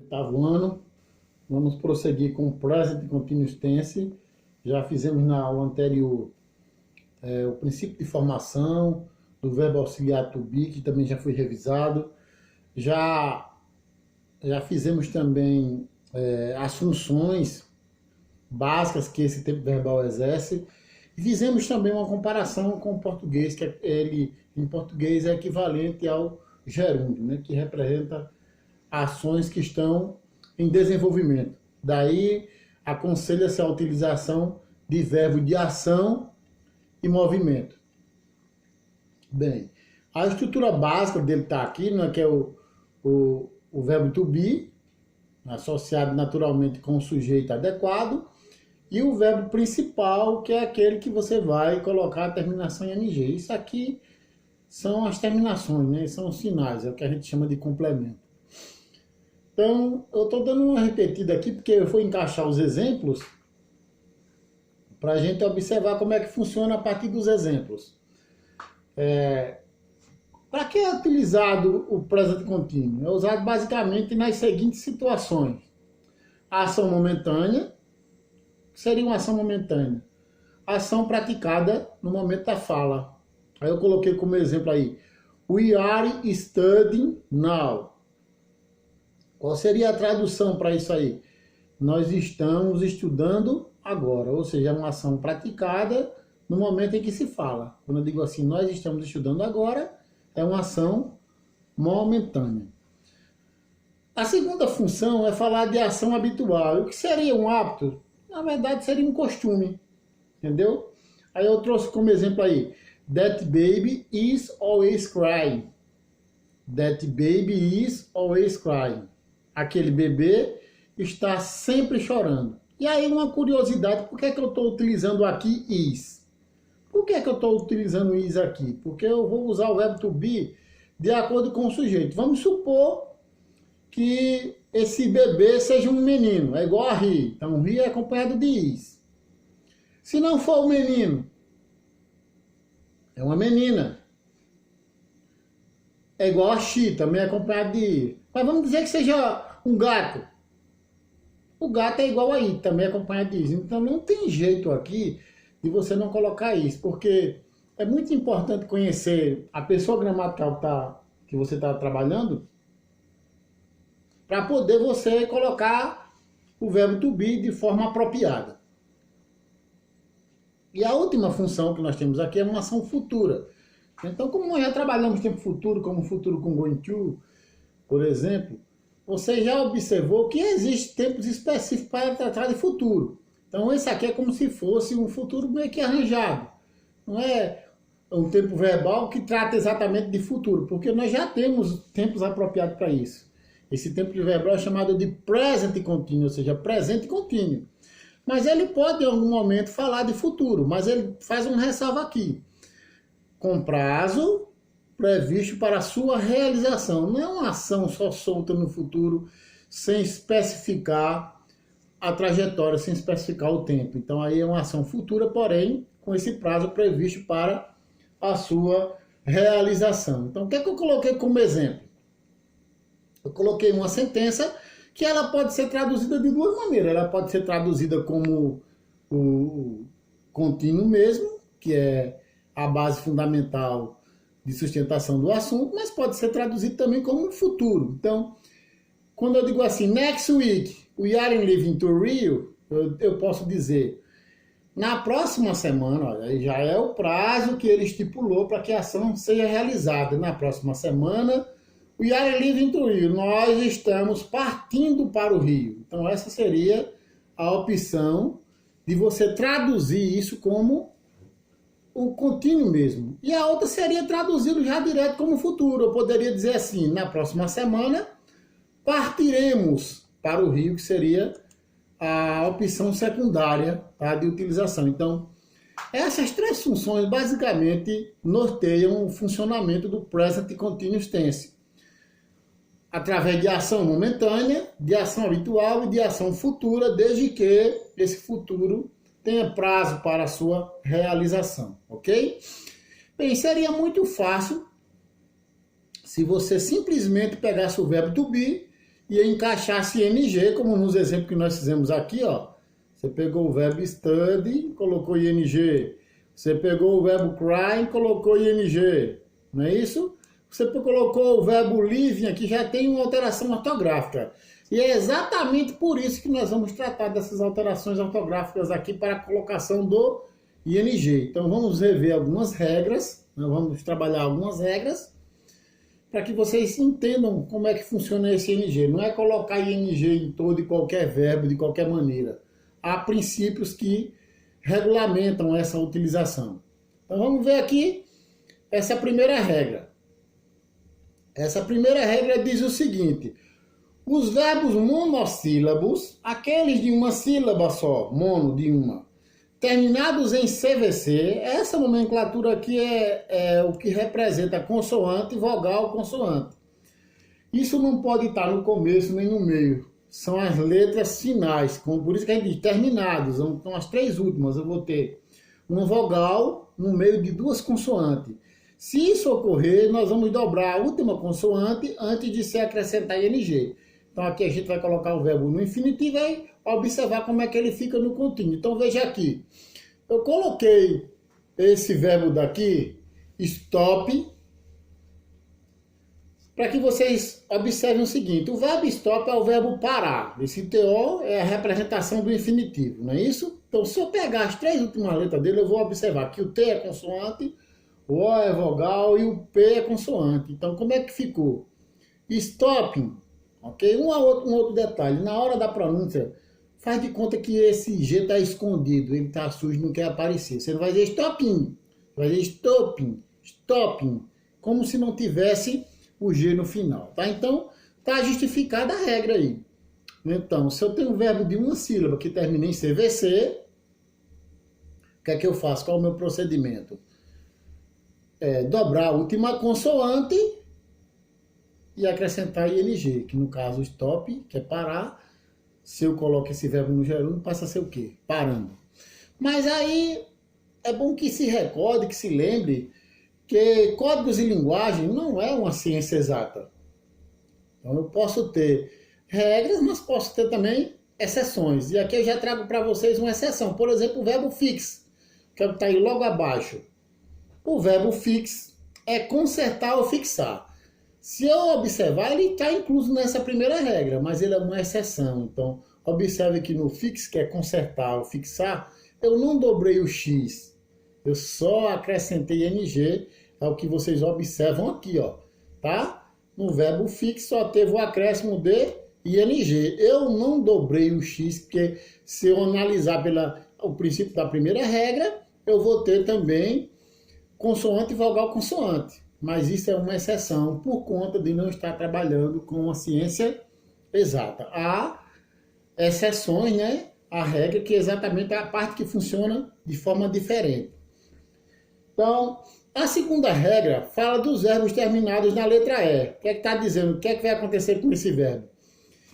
oitavo ano. Vamos prosseguir com o Present Continuous Tense. Já fizemos na aula anterior o princípio de formação do verbo auxiliar to be, que também já foi revisado. Já fizemos também as funções básicas que esse tempo verbal exerce. E fizemos também uma comparação com o português, que ele em português é equivalente ao gerúndio, né, que representa ações que estão em desenvolvimento. Daí aconselha-se a utilização de verbo de ação e movimento. Bem, a estrutura básica dele está aqui, né, que é o verbo to be, associado naturalmente com o sujeito adequado, e o verbo principal, que é aquele que você vai colocar a terminação em NG. Isso aqui são as terminações, né? São os sinais, é o que a gente chama de complemento. Então, eu estou dando uma repetida aqui, porque eu vou encaixar os exemplos para a gente observar como é que funciona a partir dos exemplos. Para que é utilizado o present continuo? É usado basicamente nas seguintes situações. A ação momentânea, que seria uma ação momentânea. A ação praticada no momento da fala. Aí eu coloquei como exemplo aí, we are studying now. Qual seria a tradução para isso aí? Nós estamos estudando agora, ou seja, é uma ação praticada no momento em que se fala. Quando eu digo assim, nós estamos estudando agora, é uma ação momentânea. A segunda função é falar de ação habitual. O que seria um hábito? Na verdade, seria um costume, entendeu? Aí eu trouxe como exemplo aí, that baby is always crying. That baby is always crying. Aquele bebê está sempre chorando. E aí uma curiosidade, por que é que eu estou utilizando aqui is? Por que é que eu estou utilizando is aqui? Porque eu vou usar o verbo to be de acordo com o sujeito. Vamos supor que esse bebê seja um menino, é igual a he. Então, he é acompanhado de is. Se não for um menino, é uma menina. É igual a she, também é acompanhado de i. Mas vamos dizer que seja um gato. O gato é igual a i, também é acompanhado de is. Então, não tem jeito aqui de você não colocar isso, porque é muito importante conhecer a pessoa gramatical que você está trabalhando, para poder você colocar o verbo to be de forma apropriada. E a última função que nós temos aqui é uma ação futura. Então, como nós já trabalhamos tempo futuro, como futuro com going to, por exemplo, você já observou que existe tempos específicos para tratar de futuro. Então, esse aqui é como se fosse um futuro meio que arranjado. Não é um tempo verbal que trata exatamente de futuro, porque nós já temos tempos apropriados para isso. Esse tempo verbal é chamado de present continuo, ou seja, presente contínuo. Mas ele pode, em algum momento, falar de futuro, mas ele faz uma ressalva aqui. Com prazo previsto para a sua realização. Não é uma ação só solta no futuro, sem especificar a trajetória, sem especificar o tempo. Então, aí é uma ação futura, porém, com esse prazo previsto para a sua realização. Então, o que é que eu coloquei como exemplo? Eu coloquei uma sentença que ela pode ser traduzida de duas maneiras. Ela pode ser traduzida como o contínuo mesmo, que é a base fundamental de sustentação do assunto, mas pode ser traduzido também como um futuro. Então, quando eu digo assim, next week, we are leaving to Rio, eu posso dizer, na próxima semana, olha, já é o prazo que ele estipulou para que a ação seja realizada. Na próxima semana, we are leaving to Rio. Nós estamos partindo para o Rio. Então, essa seria a opção de você traduzir isso como o contínuo mesmo. E a outra seria traduzido já direto como futuro. Eu poderia dizer assim, na próxima semana, partiremos para o Rio, que seria a opção secundária, tá, de utilização. Então, essas três funções basicamente norteiam o funcionamento do Present Continuous Tense, através de ação momentânea, de ação habitual e de ação futura, desde que esse futuro tenha prazo para a sua realização, ok? Bem, seria muito fácil se você simplesmente pegasse o verbo to be e encaixasse ing, como nos exemplos que nós fizemos aqui, ó. Você pegou o verbo study, colocou ing. Você pegou o verbo cry, colocou ing. Não é isso? Você colocou o verbo living aqui, já tem uma alteração ortográfica. E é exatamente por isso que nós vamos tratar dessas alterações ortográficas aqui para a colocação do ing. Então vamos rever algumas regras, nós vamos trabalhar algumas regras para que vocês entendam como é que funciona esse ing. Não é colocar ing em todo e qualquer verbo de qualquer maneira. Há princípios que regulamentam essa utilização. Então vamos ver aqui essa primeira regra. Essa primeira regra diz o seguinte: os verbos monossílabos, aqueles de uma sílaba só, mono de uma, terminados em CVC, essa nomenclatura aqui é o que representa consoante, vogal, consoante. Isso não pode estar no começo nem no meio. São as letras finais, por isso que a gente diz terminados, são as três últimas. Eu vou ter uma vogal no meio de duas consoantes. Se isso ocorrer, nós vamos dobrar a última consoante antes de se acrescentar ing. Então aqui a gente vai colocar o verbo no infinitivo e observar como é que ele fica no contínuo. Então veja aqui, eu coloquei esse verbo daqui, stop, para que vocês observem o seguinte: o verbo stop é o verbo parar. Esse TO é a representação do infinitivo, não é isso? Então se eu pegar as três últimas letras dele, eu vou observar que o T é consoante, o O é vogal e o P é consoante. Então como é que ficou? Stopping. Ok? Um outro detalhe, na hora da pronúncia, faz de conta que esse G está escondido, ele está sujo, não quer aparecer. Você não vai dizer stopping, vai dizer stopping, stopping, como se não tivesse o G no final, tá? Então, está justificada a regra aí. Então, se eu tenho um verbo de uma sílaba que termina em CVC, o que é que eu faço? Qual é o meu procedimento? Dobrar a última consoante e acrescentar ing, que no caso stop, que é parar. Se eu coloco esse verbo no gerúndio, passa a ser o quê? Parando. Mas aí é bom que se recorde, que se lembre que códigos e linguagem não é uma ciência exata. Então eu posso ter regras, mas posso ter também exceções. E aqui eu já trago para vocês uma exceção. Por exemplo, o verbo fix, que está aí logo abaixo. O verbo fix é consertar ou fixar. Se eu observar, ele está incluso nessa primeira regra, mas ele é uma exceção. Então, observe que no fix, que é consertar ou fixar, eu não dobrei o x. Eu só acrescentei ing, é o que vocês observam aqui, ó, tá? No verbo fix só teve o acréscimo de ing. Eu não dobrei o x, porque se eu analisar o princípio da primeira regra, eu vou ter também consoante, vogal, consoante. Mas isso é uma exceção por conta de não estar trabalhando com a ciência exata. Há exceções, né? A regra que exatamente é a parte que funciona de forma diferente. Então, a segunda regra fala dos verbos terminados na letra E. O que é que está dizendo? O que é que vai acontecer com esse verbo?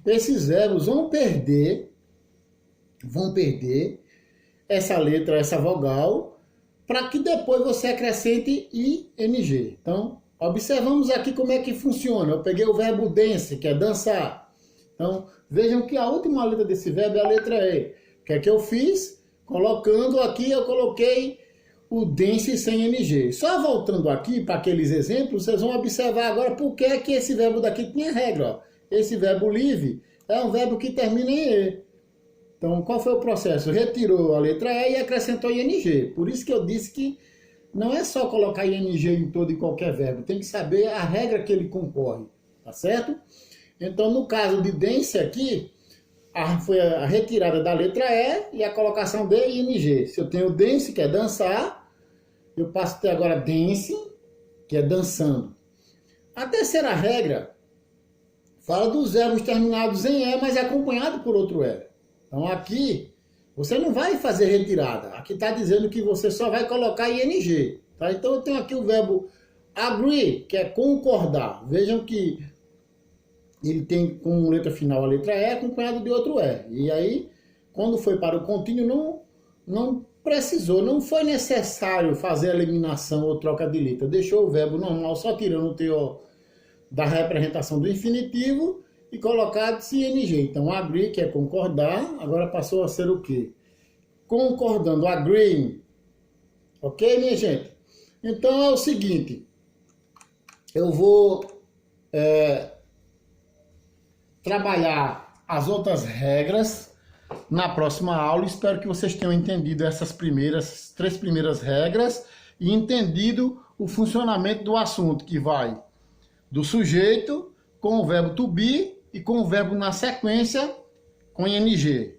Esses verbos vão perder essa letra, essa vogal, para que depois você acrescente ing. Então, observamos aqui como é que funciona. Eu peguei o verbo dance, que é dançar. Então, vejam que a última letra desse verbo é a letra E. O que é que eu fiz? Colocando aqui, eu coloquei o dance sem ing. Só voltando aqui para aqueles exemplos, vocês vão observar agora por que é que esse verbo daqui tinha regra. Ó. Esse verbo live é um verbo que termina em E. Então, qual foi o processo? Retirou a letra E e acrescentou ing. Por isso que eu disse que não é só colocar ing em todo e qualquer verbo. Tem que saber a regra que ele concorre. Tá certo? Então, no caso de dance aqui, foi a retirada da letra E e a colocação de ing. Se eu tenho dance, que é dançar, eu passo a ter agora dance, que é dançando. A terceira regra fala dos verbos terminados em E, mas é acompanhado por outro E. Então aqui, você não vai fazer retirada. Aqui está dizendo que você só vai colocar ing. Tá? Então eu tenho aqui o verbo agree, que é concordar. Vejam que ele tem como letra final a letra E acompanhado de outro E. E aí, quando foi para o contínuo, não precisou, não foi necessário fazer a eliminação ou troca de letra. Deixou o verbo normal só tirando o TO da representação do infinitivo e colocado-se ing. Então, agree, que é concordar, agora passou a ser o quê? Concordando, agreeing. Ok, minha gente? Então, é o seguinte, eu vou trabalhar as outras regras na próxima aula. Espero que vocês tenham entendido essas três primeiras regras e entendido o funcionamento do assunto, que vai do sujeito com o verbo to be e com o verbo na sequência com ing.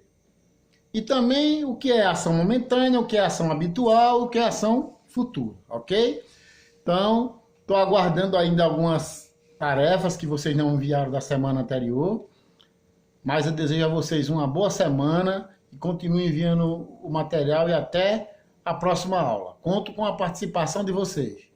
E também o que é ação momentânea, o que é ação habitual, o que é ação futura, ok? Então, estou aguardando ainda algumas tarefas que vocês não enviaram da semana anterior, mas eu desejo a vocês uma boa semana e continuem enviando o material e até a próxima aula. Conto com a participação de vocês.